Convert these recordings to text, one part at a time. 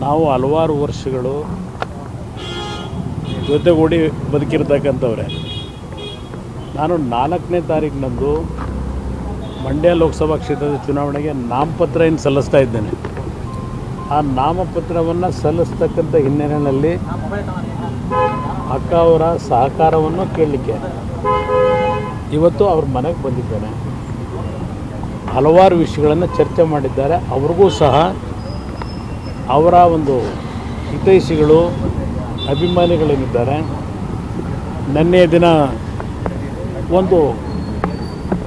ನಾವು ಹಲವಾರು ವರ್ಷಗಳು ಜೊತೆಗೂಡಿ ಬದುಕಿರ್ತಕ್ಕಂಥವ್ರೆ. ನಾನು 4ನೇ ತಾರೀಕಿನಂದು ಮಂಡ್ಯ ಲೋಕಸಭಾ ಕ್ಷೇತ್ರದ ಚುನಾವಣೆಗೆ ನಾಮಪತ್ರ ಸಲ್ಲಿಸ್ತಾ ಇದ್ದೇನೆ. ಆ ನಾಮಪತ್ರವನ್ನು ಸಲ್ಲಿಸ್ತಕ್ಕಂಥ ಹಿನ್ನೆಲೆಯಲ್ಲಿ ಅಕ್ಕ ಅವರ ಸಹಕಾರವನ್ನು ಕೇಳಲಿಕ್ಕೆ ಇವತ್ತು ಅವ್ರ ಮನೆಗೆ ಬಂದಿದ್ದೇನೆ. ಹಲವಾರು ವಿಷಯಗಳನ್ನು ಚರ್ಚೆ ಮಾಡಿದ್ದಾರೆ. ಅವ್ರಿಗೂ ಸಹ ಅವರ ಒಂದು ಹಿತೈಷಿಗಳು ಅಭಿಮಾನಿಗಳೇನಿದ್ದಾರೆ ನಿನ್ನೆಯ ದಿನ ಒಂದು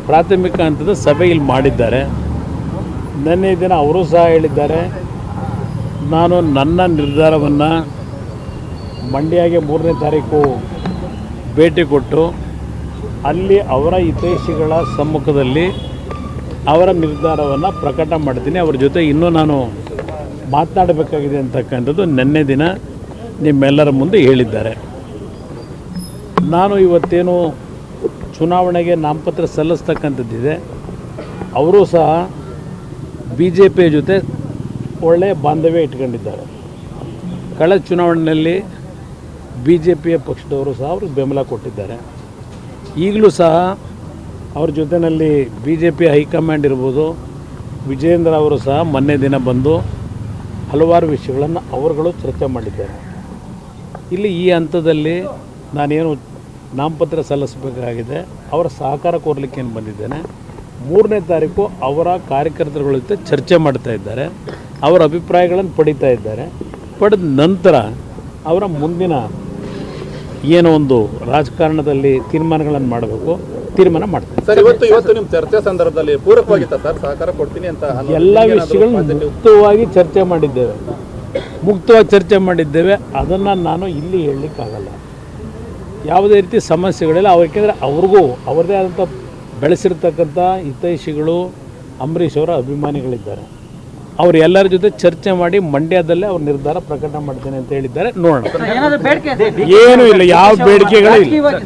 ಪ್ರಾಥಮಿಕ ಹಂತದ ಸಭೆ ಇಲ್ಲಿ ಮಾಡಿದ್ದಾರೆ. ನಿನ್ನೆಯ ದಿನ ಅವರು ಸಹ ಹೇಳಿದ್ದಾರೆ, ನಾನು ನನ್ನ ನಿರ್ಧಾರವನ್ನು ಮಂಡ್ಯಗೆ 3ನೇ ತಾರೀಕು ಭೇಟಿ ಕೊಟ್ಟು ಅಲ್ಲಿ ಅವರ ಹಿತೈಷಿಗಳ ಸಮ್ಮುಖದಲ್ಲಿ ಅವರ ನಿರ್ಧಾರವನ್ನು ಪ್ರಕಟ ಮಾಡ್ತೀನಿ. ಅವ್ರ ಜೊತೆ ಇನ್ನೂ ನಾನು ಮಾತನಾಡಬೇಕಾಗಿದೆ ಅಂತಕ್ಕಂಥದ್ದು ನಿನ್ನೆ ದಿನ ನಿಮ್ಮೆಲ್ಲರ ಮುಂದೆ ಹೇಳಿದ್ದಾರೆ. ನಾನು ಇವತ್ತೇನು ಚುನಾವಣೆಗೆ ನಾಮಪತ್ರ ಸಲ್ಲಿಸ್ತಕ್ಕಂಥದ್ದಿದೆ, ಅವರು ಸಹ BJP ಜೊತೆ ಒಳ್ಳೆಯ ಬಾಂಧವ್ಯ ಇಟ್ಕೊಂಡಿದ್ದಾರೆ. ಕಳೆದ ಚುನಾವಣೆಯಲ್ಲಿ BJPಯ ಪಕ್ಷದವರು ಸಹ ಅವ್ರಿಗೆ ಬೆಂಬಲ ಕೊಟ್ಟಿದ್ದಾರೆ. ಈಗಲೂ ಸಹ ಅವ್ರ ಜೊತೆಯಲ್ಲಿ BJP ಹೈಕಮಾಂಡ್ ಇರ್ಬೋದು, ವಿಜಯೇಂದ್ರ ಅವರು ಸಹ ಮೊನ್ನೆ ದಿನ ಬಂದು ಹಲವಾರು ವಿಷಯಗಳನ್ನು ಅವರುಗಳು ಚರ್ಚೆ ಮಾಡಿದ್ದಾರೆ. ಇಲ್ಲಿ ಈ ಹಂತದಲ್ಲಿ ನಾನೇನು ನಾಮಪತ್ರ ಸಲ್ಲಿಸಬೇಕಾಗಿದೆ, ಅವರ ಸಹಕಾರ ಕೋರಲಿಕ್ಕೆ ಏನು ಬಂದಿದ್ದೇನೆ. 3ನೇ ತಾರೀಕು ಅವರ ಕಾರ್ಯಕರ್ತರುಗಳ ಜೊತೆ ಚರ್ಚೆ ಮಾಡ್ತಾ ಇದ್ದಾರೆ, ಅವರ ಅಭಿಪ್ರಾಯಗಳನ್ನು ಪಡೀತಾ ಇದ್ದಾರೆ. ಪಡೆದ ನಂತರ ಅವರ ಮುಂದಿನ ಏನೋ ಒಂದು ರಾಜಕಾರಣದಲ್ಲಿ ತೀರ್ಮಾನಗಳನ್ನು ಮಾಡಬೇಕು, ತೀರ್ಮಾನ ಮಾಡ್ತಾರೆ. ಸರ್, ಇವತ್ತು ನಿಮ್ಮ ಚರ್ಚೆ ಸಂದರ್ಭದಲ್ಲಿ ಪೂರಕವಾಗಿತ್ತ ಸರ್, ಸಹಕಾರ ಕೊಡ್ತೀನಿ ಅಂತ ಎಲ್ಲ ವಿಷಯಗಳನ್ನು ಮುಕ್ತವಾಗಿ ಚರ್ಚೆ ಮಾಡಿದ್ದೇವೆ. ಅದನ್ನು ನಾನು ಇಲ್ಲಿ ಹೇಳಲಿಕ್ಕಾಗಲ್ಲ. ಯಾವುದೇ ರೀತಿ ಸಮಸ್ಯೆಗಳಿಲ್ಲ. ಯಾಕೆಂದರೆ ಅವ್ರಿಗೂ ಅವ್ರದ್ದೇ ಆದಂಥ ಬೆಳೆಸಿರ್ತಕ್ಕಂಥ ಹಿತೈಷಿಗಳು ಅಂಬರೀಷ್ ಅವರ ಅಭಿಮಾನಿಗಳಿದ್ದಾರೆ. ಅವರು ಎಲ್ಲರ ಜೊತೆ ಚರ್ಚೆ ಮಾಡಿ ಮಂಡ್ಯದಲ್ಲೇ ಅವ್ರ ನಿರ್ಧಾರ ಪ್ರಕಟ ಮಾಡ್ತೇನೆ ಅಂತ ಹೇಳಿದ್ದಾರೆ. ನೋಡೋಣ. ಏನೂ ಇಲ್ಲ, ಯಾವ ಬೇಡಿಕೆಗಳೂ ಇಲ್ಲ.